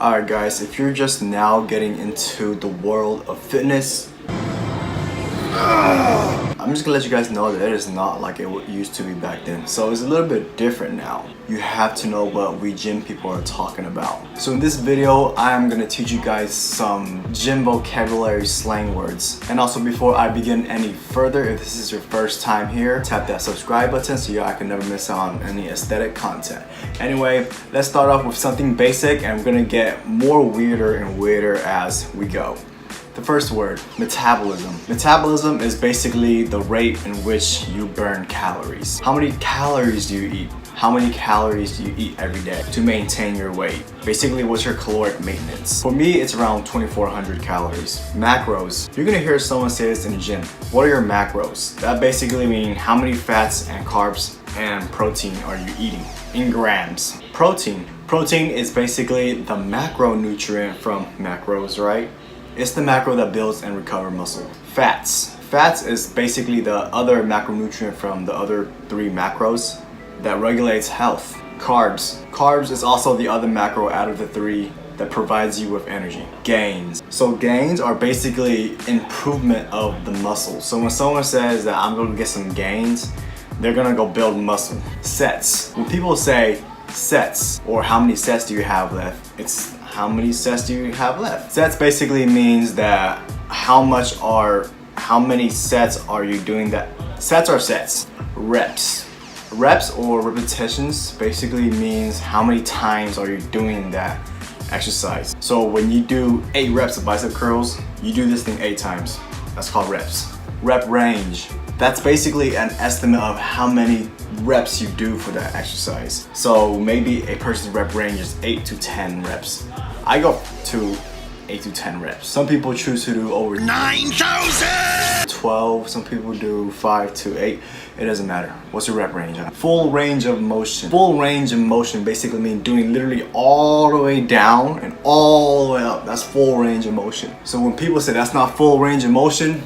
Alright guys, if you're just now getting into the world of fitness, I'm just gonna let you guys know that it is not like it used to be back then. So it's a little bit different now. You have to know what we gym people are talking about. So in this video, I am gonna teach you guys some gym vocabulary slang words. And also before I begin any further, if this is your first time here, tap that subscribe button so you can never miss out on any aesthetic content. Anyway, let's start off with something basic and we're gonna get more weirder and weirder as we go. The first word, metabolism. Metabolism is basically the rate in which you burn calories. How many calories do you eat? How many calories do you eat every day to maintain your weight? Basically, what's your caloric maintenance? For me, it's around 2,400 calories. Macros. You're gonna hear someone say this in the gym. What are your macros? That basically means how many fats and carbs and protein are you eating in grams. Protein. Protein is basically the macronutrient from macros, right? It's the macro that builds and recovers muscle. Fats. Fats is basically the other macronutrient from the other three macros that regulates health. Carbs. Carbs is also the other macro out of the three that provides you with energy. Gains. So gains are basically improvement of the muscle. So when someone says that I'm going to get some gains, they're going to go build muscle. Sets. When people say sets or how many sets do you have left, it's how many sets do you have left? Sets basically means that how many sets are you doing that? Sets are sets. Reps. Reps or repetitions basically means how many times are you doing that exercise. So when you do 8 reps of bicep curls, you do this thing 8 times. That's called reps. Rep range. That's basically an estimate of how many reps you do for that exercise. So maybe a person's rep range is 8 to 10 reps. I go to 8 to 10 reps. Some people choose to do over 9,000! 12, some people do 5 to 8. It doesn't matter. What's your rep range? Full range of motion. Full range of motion basically means doing literally all the way down and all the way up. That's full range of motion. So when people say that's not full range of motion,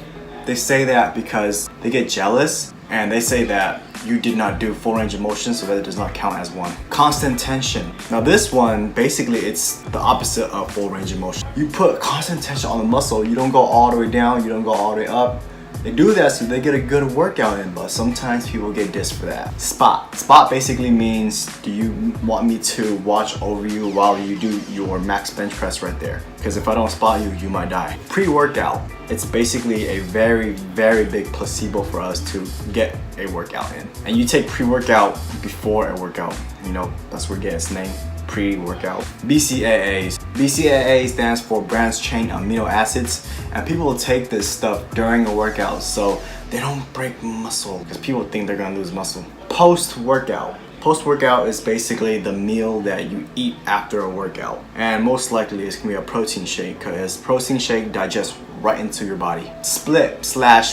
they say that because they get jealous and they say that you did not do full range of motion, so that it does not count as one. Constant tension. Now this one, basically it's the opposite of full range of motion. You put constant tension on the muscle, you don't go all the way down, you don't go all the way up. They do that so they get a good workout in, but sometimes people get dissed for that. Spot. Spot basically means, do you want me to watch over you while you do your max bench press right there? Because if I don't spot you, you might die. Pre-workout. It's basically a very, very big placebo for us to get a workout in. And you take pre-workout before a workout. You know, that's where it gets its name. Pre-workout. BCAAs. BCAA stands for branched chain amino acids, and people take this stuff during a workout so they don't break muscle because people think they're gonna lose muscle. Post-workout. Post-workout is basically the meal that you eat after a workout, and most likely it's gonna be a protein shake because protein shake digests right into your body. Split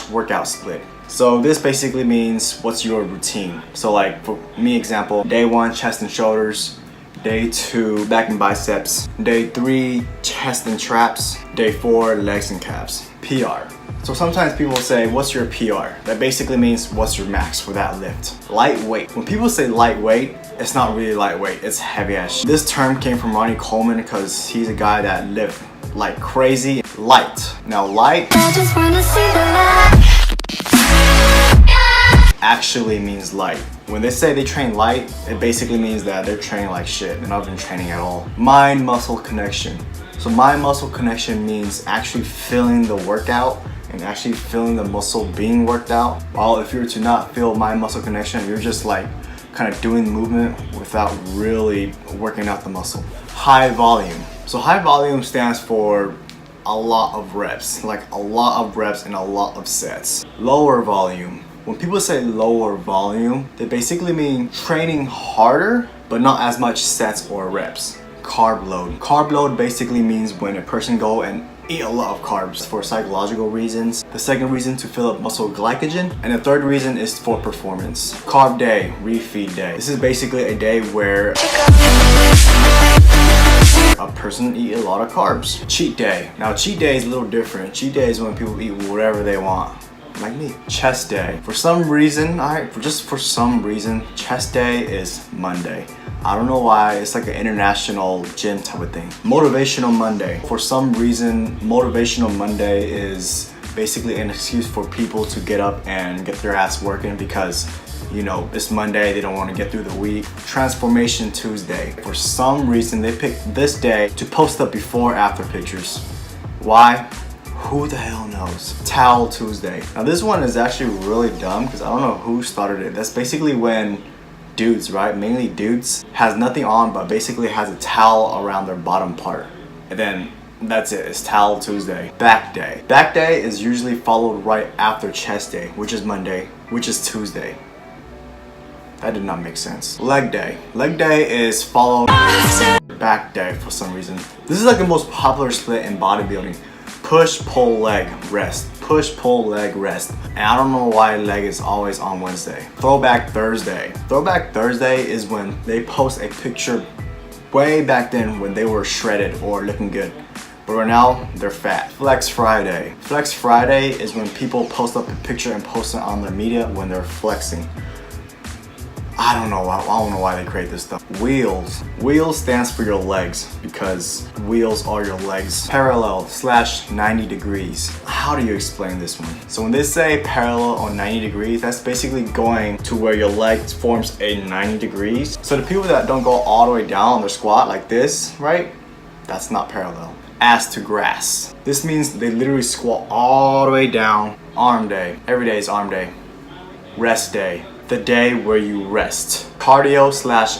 / workout split. So this basically means what's your routine. So like for me example, day 1 chest and shoulders, day 2 back and biceps, day 3 chest and traps, day 4 legs and calves. PR. So sometimes people say, what's your PR? That basically means what's your max for that lift. Lightweight. When people say lightweight, it's not really lightweight, it's heavy as shit. This term came from Ronnie Coleman because he's a guy that lived like crazy. Light. Now light I just wanna see the light. Actually means light. When they say they train light, it basically means that they're training like shit. They're not even training at all. Mind-muscle connection. So mind-muscle connection means actually feeling the workout and actually feeling the muscle being worked out. While if you were to not feel mind-muscle connection, you're just like kind of doing the movement without really working out the muscle. High volume. So high volume stands for a lot of reps, like a lot of reps and a lot of sets. Lower volume. When people say lower volume, they basically mean training harder, but not as much sets or reps. Carb load. Carb load basically means when a person go and eat a lot of carbs for psychological reasons. The second reason to fill up muscle glycogen, and the third reason is for performance. Carb day, refeed day. This is basically a day where a person eat a lot of carbs. Cheat day. Now cheat day is a little different. Cheat day is when people eat whatever they want. like me. Chest day. For some reason, for some reason, chest day is Monday. I don't know why, it's like an international gym type of thing. Motivational Monday. For some reason, Motivational Monday is basically an excuse for people to get up and get their ass working because, you know, it's Monday, they don't want to get through the week. Transformation Tuesday. For some reason, they picked this day to post up before after pictures. Why? Who the hell knows? Towel Tuesday. Now this one is actually really dumb because I don't know who started it. That's basically when dudes, right? Mainly dudes, has nothing on but basically has a towel around their bottom part. And then that's it, it's Towel Tuesday. Back day. Back day is usually followed right after chest day, which is Monday, which is Tuesday. That did not make sense. Leg day. Leg day is followed back day for some reason. This is like the most popular split in bodybuilding. Push, pull, leg, rest. Push, pull, leg, rest. And I don't know why leg is always on Wednesday. Throwback Thursday. Throwback Thursday is when they post a picture way back then when they were shredded or looking good. But right now, they're fat. Flex Friday. Flex Friday is when people post up a picture and post it on their media when they're flexing. I don't know why they create this stuff. Wheels. Wheels stands for your legs because wheels are your legs. Parallel / 90 degrees. How do you explain this one? So when they say parallel or 90 degrees, that's basically going to where your leg forms a 90 degrees. So the people that don't go all the way down on their squat like this, right? That's not parallel. Ass to grass. This means they literally squat all the way down. Arm day. Every day is arm day. Rest day. The day where you rest. Cardio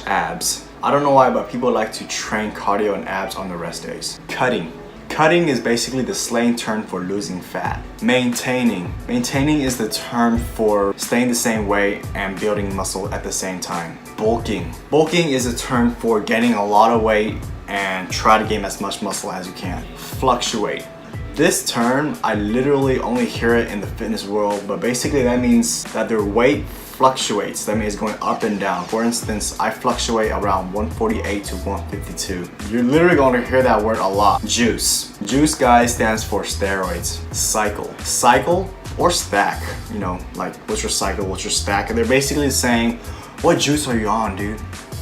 / abs. I don't know why, but people like to train cardio and abs on the rest days. Cutting. Cutting is basically the slang term for losing fat. Maintaining. Maintaining is the term for staying the same weight and building muscle at the same time. Bulking. Bulking is a term for getting a lot of weight and try to gain as much muscle as you can. Fluctuate. This term, I literally only hear it in the fitness world, but basically that means that their weight fluctuates. That means going up and down. For instance, I fluctuate around 148 to 152. You're literally going to hear that word a lot. Juice. Juice, guys, stands for steroids. Cycle. Cycle or stack. You know, like what's your cycle, what's your stack? And they're basically saying, what juice are you on, dude?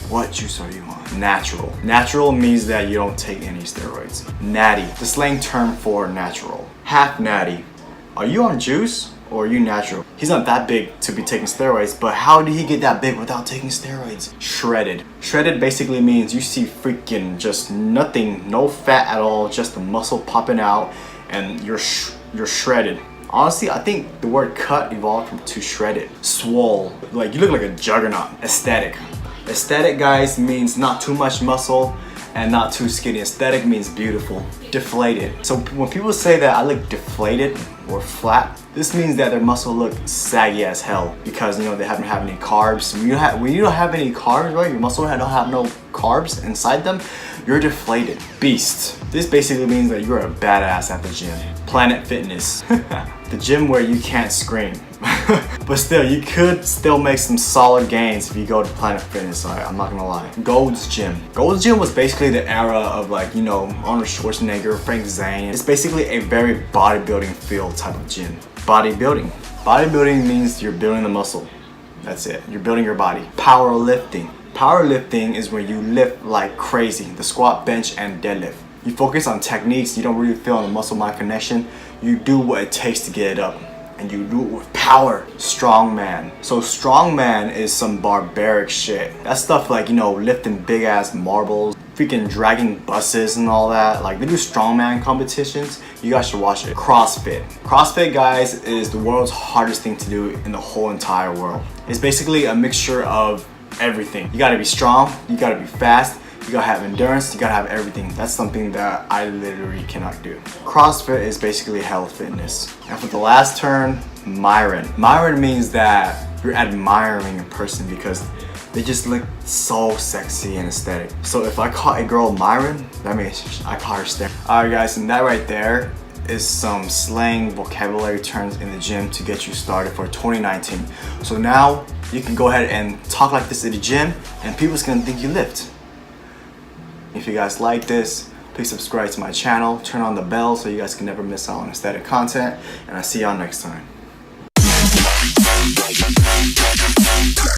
What juice are you on? Natural. Natural means that you don't take any steroids. Natty, the slang term for natural. Half natty. Are you on juice or are you natural? He's not that big to be taking steroids, but how did he get that big without taking steroids? Shredded. Shredded basically means you see freaking just nothing, no fat at all, just the muscle popping out and you're shredded. Honestly, I think the word cut evolved to shredded. Swole. Like you look like a juggernaut. Aesthetic. Aesthetic, guys, means not too much muscle and not too skinny. Aesthetic means beautiful. Deflated. So when people say that I look deflated or flat, this means that their muscle look saggy as hell because, you know, they haven't had any carbs. When you don't have any carbs, right, your muscle don't have no carbs inside them, you're deflated. Beast. This basically means that you're a badass at the gym. Planet Fitness. The gym where you can't scream. But still, you could still make some solid gains if you go to Planet Fitness, I'm not gonna lie. Gold's Gym. Gold's Gym was basically the era of, like, you know, Arnold Schwarzenegger, Frank Zane. It's basically a very bodybuilding field type of gym. Bodybuilding. Bodybuilding means you're building the muscle. That's it. You're building your body. Powerlifting. Powerlifting is where you lift like crazy. The squat, bench, and deadlift. You focus on techniques. You don't really feel on the muscle-mind connection. You do what it takes to get it up. And you do it with power. Strongman. So strongman is some barbaric shit. That's stuff like, you know, lifting big ass marbles, freaking dragging buses and all that. Like, they do strongman competitions. You guys should watch it. CrossFit. CrossFit, guys, is the world's hardest thing to do in the whole entire world. It's basically a mixture of everything. You gotta be strong, you gotta be fast, you gotta have endurance, you gotta have everything. That's something that I literally cannot do. CrossFit is basically health fitness. And for the last term, Myron. Myron means that you're admiring a person because they just look so sexy and aesthetic. So if I call a girl Myron, that means I call her stare. Alright guys, and that right there is some slang vocabulary terms in the gym to get you started for 2019. So now you can go ahead and talk like this at the gym and people's gonna think you lift. If you guys like this, please subscribe to my channel, turn on the bell so you guys can never miss out on aesthetic content, and I'll see y'all next time.